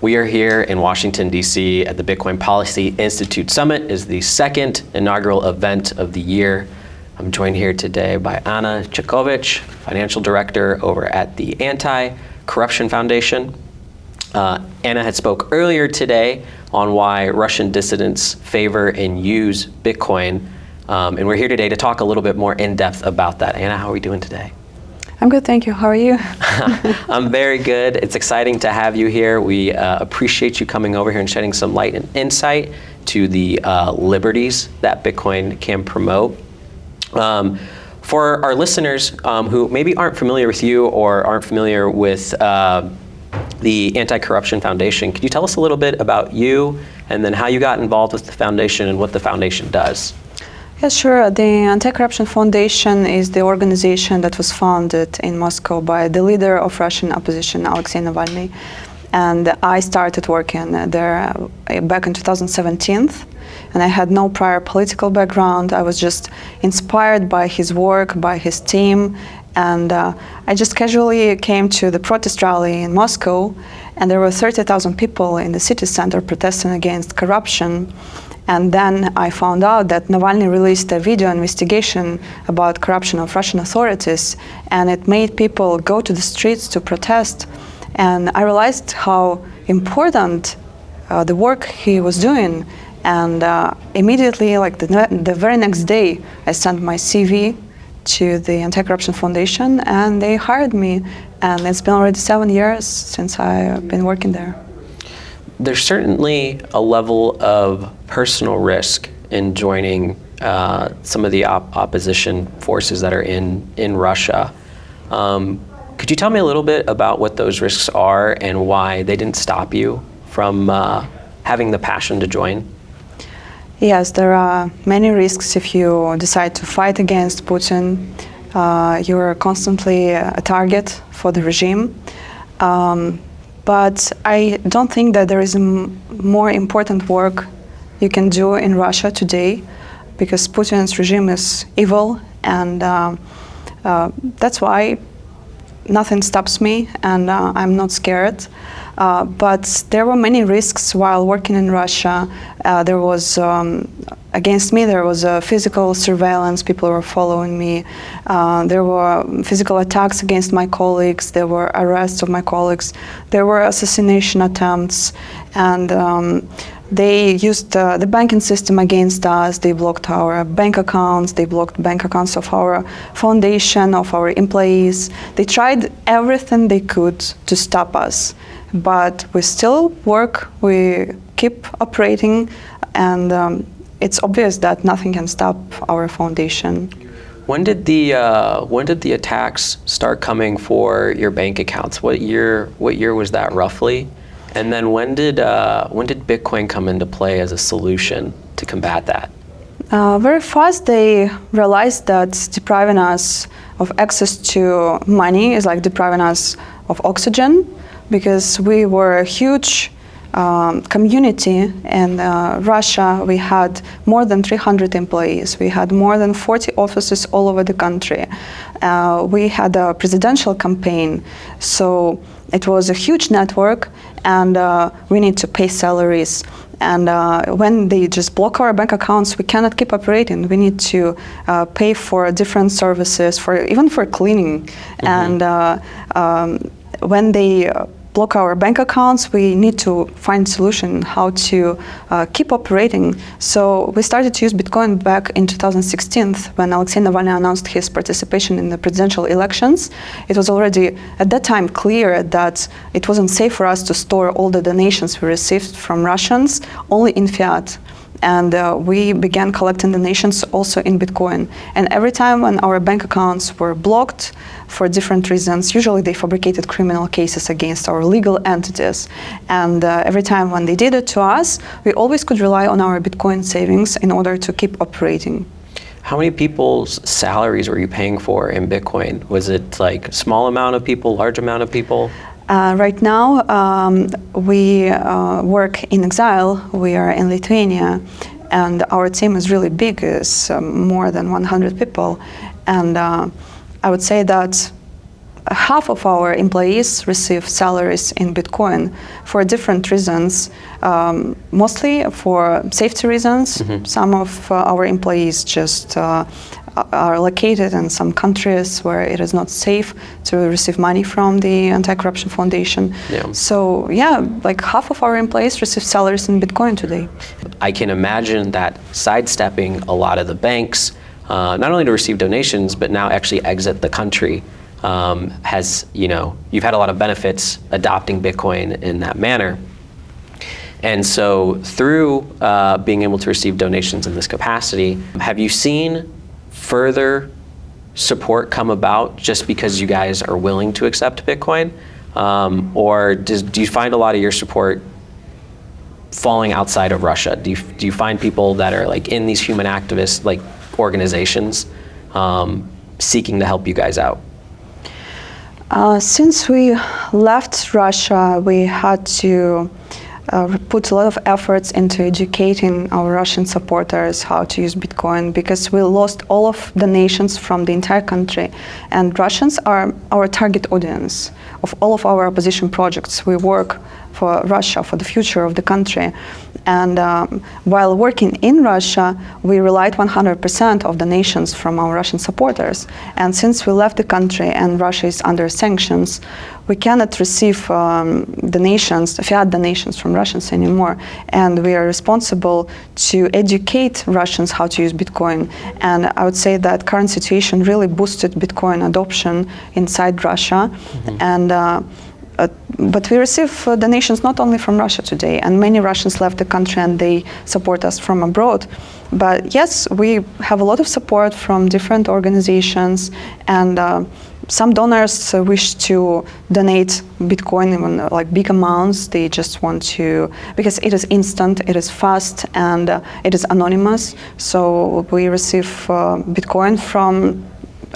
We are here in Washington, D.C. at the Bitcoin Policy Institute Summit. It is the second inaugural event of the year. I'm joined here today by Anna Chakovich, Financial Director over at the Anti-Corruption Foundation. Anna had spoke earlier today on why Russian dissidents favor and use Bitcoin. And we're here today to talk a little bit more in depth about that. Anna, how are we doing today? I'm good, thank you. How are you? I'm very good. It's exciting to have you here. We appreciate you coming over here and shedding some light and insight to the liberties that Bitcoin can promote. For our listeners who maybe aren't familiar with you or aren't familiar with the Anti-Corruption Foundation, could you tell us a little bit about you and then how you got involved with the foundation and what the foundation does? Yes, sure. The Anti-Corruption Foundation is the organization that was founded in Moscow by the leader of Russian opposition, Alexei Navalny. And I started working there back in 2017. And I had no prior political background. I was just inspired by his work, by his team. And I just casually came to the protest rally in Moscow. And there were 30,000 people in the city center protesting against corruption. And then I found out that Navalny released a video investigation about corruption of Russian authorities, and it made people go to the streets to protest. And I realized how important the work he was doing. And immediately, like the very next day, I sent my CV to the Anti-Corruption Foundation, and they hired me. And it's been already 7 years since I've been working there. There's certainly a level of personal risk in joining some of the opposition forces that are in Russia. Could you tell me a little bit about what those risks are and why they didn't stop you from having the passion to join? Yes, there are many risks if you decide to fight against Putin. You're constantly a target for the regime. But I don't think that there is more important work you can do in Russia today, because Putin's regime is evil, and that's why nothing stops me, and I'm not scared. But there were many risks while working in Russia. There was, against me, there was physical surveillance. People were following me. There were physical attacks against my colleagues. There were arrests of my colleagues. There were assassination attempts. And they used the banking system against us. They blocked our bank accounts. They blocked bank accounts of our foundation, of our employees. They tried everything they could to stop us. But we still work, we keep operating, and it's obvious that nothing can stop our foundation. When did the attacks start coming for your bank accounts? What year was that roughly? And then when did Bitcoin come into play as a solution to combat that? Very fast they realized that depriving us of access to money is like depriving us of oxygen, because we were a huge community in Russia. We had more than 300 employees. We had more than 40 offices all over the country. We had a presidential campaign, so it was a huge network, and we need to pay salaries. And when they just block our bank accounts, we cannot keep operating. We need to pay for different services, even for cleaning. Mm-hmm. And when they block our bank accounts, we need to find a solution how to keep operating. So we started to use Bitcoin back in 2016 when Alexei Navalny announced his participation in the presidential elections. It was already at that time clear that it wasn't safe for us to store all the donations we received from Russians only in fiat. And we began collecting donations also in Bitcoin. And every time when our bank accounts were blocked for different reasons, usually they fabricated criminal cases against our legal entities. And every time when they did it to us, we always could rely on our Bitcoin savings in order to keep operating. How many people's salaries were you paying for in Bitcoin? Was it like a small amount of people, large amount of people? Right now, we work in exile. We are in Lithuania, and our team is really big. It's more than 100 people. And I would say that half of our employees receive salaries in Bitcoin for different reasons, mostly for safety reasons. Some of our employees just are located in some countries where it is not safe to receive money from the Anti-Corruption Foundation. So yeah, like half of our employees receive salaries in Bitcoin today. I can imagine that sidestepping a lot of the banks, not only to receive donations, but now actually exit the country, has, you've had a lot of benefits adopting Bitcoin in that manner. And so through being able to receive donations in this capacity, have you seen further support come about just because you guys are willing to accept Bitcoin? Or do you find a lot of your support falling outside of Russia? Do you find people that are like in these human activist like organizations seeking to help you guys out? Since we left Russia, we had to put a lot of efforts into educating our Russian supporters how to use Bitcoin, because we lost all of donations from the entire country, and Russians are our target audience of all of our opposition projects. We work for Russia, for the future of the country, and while working in Russia, we relied 100% of donations from our Russian supporters. And since we left the country and Russia is under sanctions, we cannot receive donations, fiat donations from Russians anymore. And we are responsible to educate Russians how to use Bitcoin. And I would say that current situation really boosted Bitcoin adoption inside Russia. And but we receive donations not only from Russia today, and many Russians left the country and they support us from abroad. But yes, we have a lot of support from different organizations, and some donors wish to donate Bitcoin, even like big amounts. They just want to, because it is instant, it is fast, and it is anonymous. So we receive Bitcoin from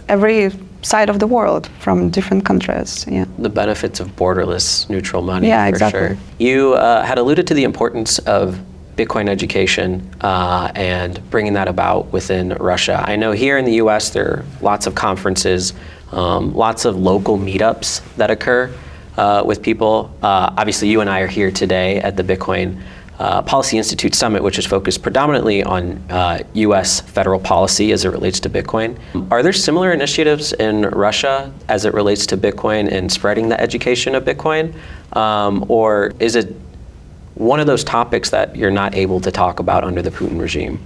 every side of the world, from different countries. Yeah. The benefits of borderless neutral money, yeah, for exactly. sure. You had alluded to the importance of Bitcoin education and bringing that about within Russia. I know here in the US there are lots of conferences, lots of local meetups that occur with people. Obviously you and I are here today at the Bitcoin Policy Institute Summit, which is focused predominantly on US federal policy as it relates to Bitcoin. Are there similar initiatives in Russia as it relates to Bitcoin and spreading the education of Bitcoin? Or is it one of those topics that you're not able to talk about under the Putin regime?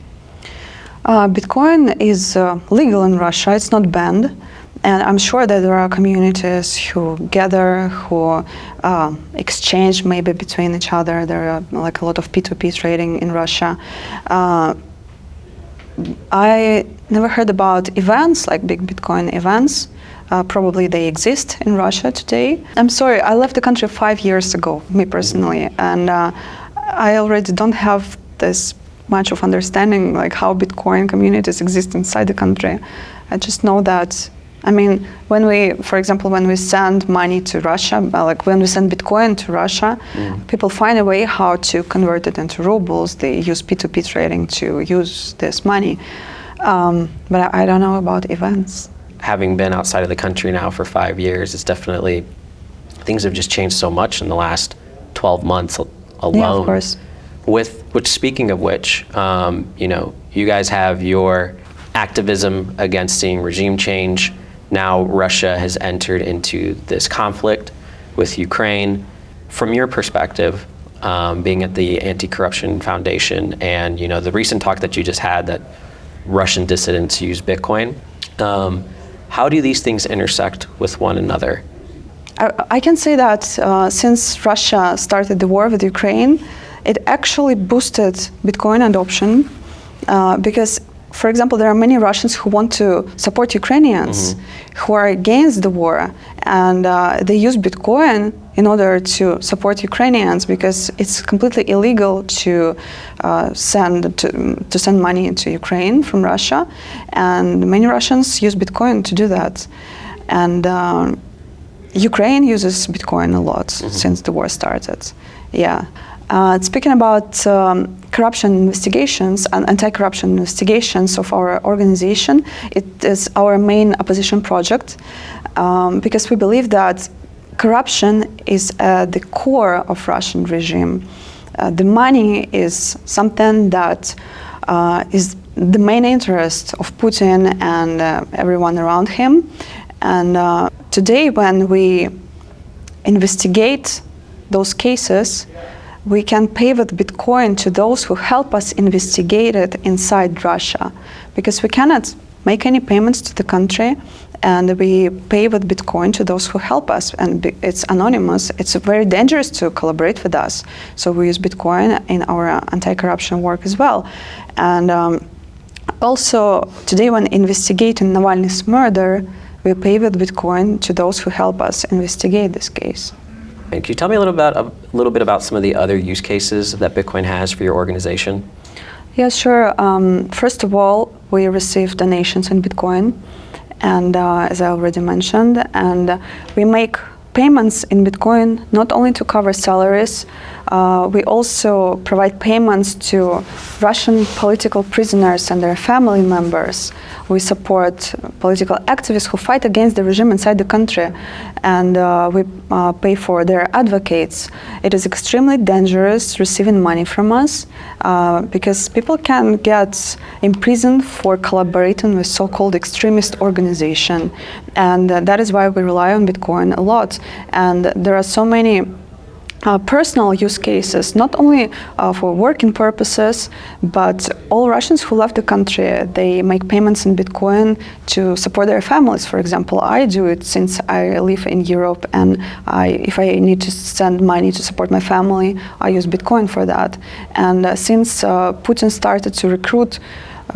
Bitcoin is legal in Russia, it's not banned. And I'm sure that there are communities who gather, who exchange maybe between each other. There are like a lot of P2P trading in Russia. I never heard about events, like big Bitcoin events. Probably they exist in Russia today. I'm sorry, I left the country 5 years ago, me personally, and I already don't have this much of understanding like how Bitcoin communities exist inside the country. I just know that, I mean, when we, for example, when we send money to Russia, like when we send Bitcoin to Russia, people find a way how to convert it into rubles. They use P2P trading to use this money. But I don't know about events. Having been outside of the country now for 5 years, it's definitely, things have just changed so much in the last 12 months alone. Yeah, of course. Which speaking of which, you guys have your activism against seeing regime change. Now Russia has entered into this conflict with Ukraine. From your perspective, being at the Anti-Corruption Foundation and the recent talk that you just had that Russian dissidents use Bitcoin, how do these things intersect with one another? I can say that since Russia started the war with Ukraine, it actually boosted Bitcoin adoption because, for example, there are many Russians who want to support Ukrainians who are against the war, and they use Bitcoin in order to support Ukrainians because it's completely illegal to send money to Ukraine from Russia, and many Russians use Bitcoin to do that. And Ukraine uses Bitcoin a lot since the war started. Yeah. Speaking about corruption investigations and anti-corruption investigations of our organization. It is our main opposition project because we believe that corruption is at the core of Russian regime. The money is something that is the main interest of Putin and everyone around him. And today, when we investigate those cases, we can pay with Bitcoin to those who help us investigate it inside Russia, because we cannot make any payments to the country, and we pay with Bitcoin to those who help us, and it's anonymous. It's very dangerous to collaborate with us, so we use Bitcoin in our anti-corruption work as well. And also, today when investigating Navalny's murder, we pay with Bitcoin to those who help us investigate this case. And can you tell me a little bit about some of the other use cases that Bitcoin has for your organization? Yeah, sure. First of all, we receive donations in Bitcoin, and as I already mentioned, and we make payments in Bitcoin not only to cover salaries, we also provide payments to Russian political prisoners and their family members. We support political activists who fight against the regime inside the country, and we pay for their advocates. It is extremely dangerous receiving money from us because people can get imprisoned for collaborating with so-called extremist organization, and that is why we rely on Bitcoin a lot. And there are so many personal use cases, not only for working purposes, but all Russians who left the country, they make payments in Bitcoin to support their families. For example, I do it since I live in Europe, and if I need to send money to support my family, I use Bitcoin for that. And since Putin started to recruit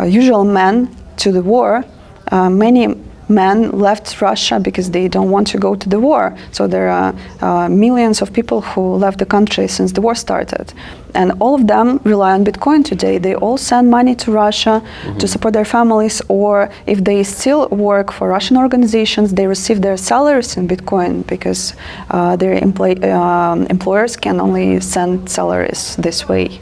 usual men to the war, many men left Russia because they don't want to go to the war. So there are millions of people who left the country since the war started. And all of them rely on Bitcoin today. They all send money to Russia to support their families, or if they still work for Russian organizations, they receive their salaries in Bitcoin because their employers can only send salaries this way.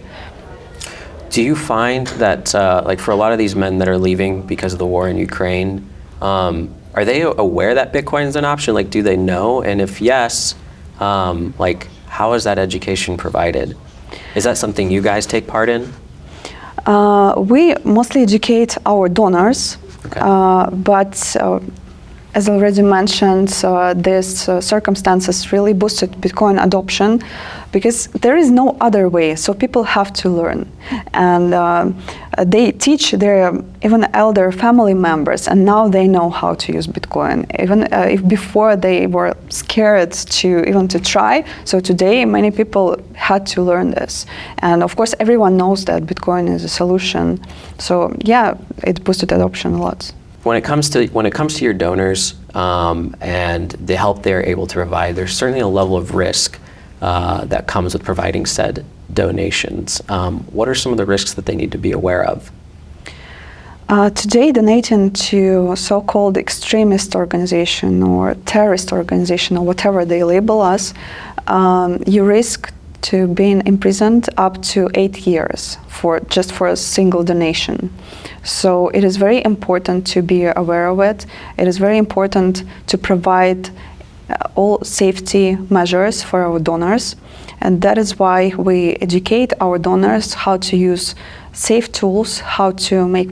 Do you find that, like for a lot of these men that are leaving because of the war in Ukraine, are they aware that Bitcoin is an option? Like, do they know? And if yes, like, how is that education provided? Is that something you guys take part in? We mostly educate our donors, Okay. but as already mentioned, these circumstances really boosted Bitcoin adoption because there is no other way, so people have to learn. And they teach their even elder family members, and now they know how to use Bitcoin. Even if before they were scared to try, so today many people had to learn this. And of course, everyone knows that Bitcoin is a solution. So yeah, it boosted adoption a lot. When it comes to your donors and the help they're able to provide, there's certainly a level of risk that comes with providing said donations. What are some of the risks that they need to be aware of? Today, donating to so-called extremist organization or terrorist organization or whatever they label us, you risk to being imprisoned up to 8 years for a single donation. So it is very important to be aware of it. It is very important to provide all safety measures for our donors, and that is why we educate our donors how to use safe tools, how to make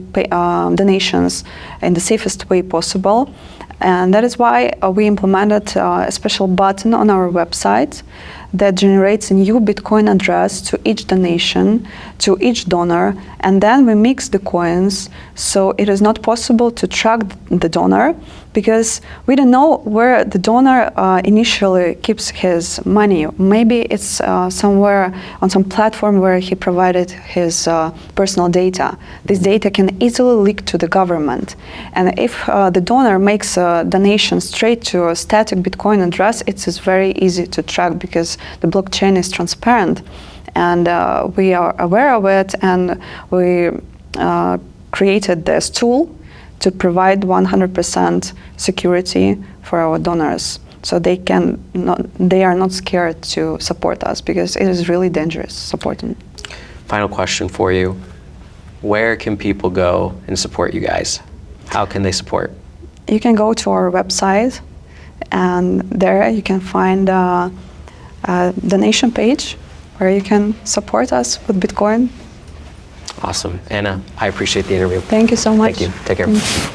donations in the safest way possible. And that is why we implemented a special button on our website that generates a new Bitcoin address to each donation, to each donor, and then we mix the coins, so it is not possible to track the donor because we don't know where the donor initially keeps his money. Maybe it's somewhere on some platform where he provided his personal data. This data can easily leak to the government. And if the donor makes a donation straight to a static Bitcoin address, it is very easy to track because the blockchain is transparent. And we are aware of it, and we created this tool to provide 100% security for our donors, so they are not scared to support us because it is really dangerous supporting. final question for you. Where can people go and support you guys? How can they support? You can go to our website, and there you can find a donation page where you can support us with Bitcoin. Awesome. Anna, I appreciate the interview. Thank you so much. Thank you. Take care.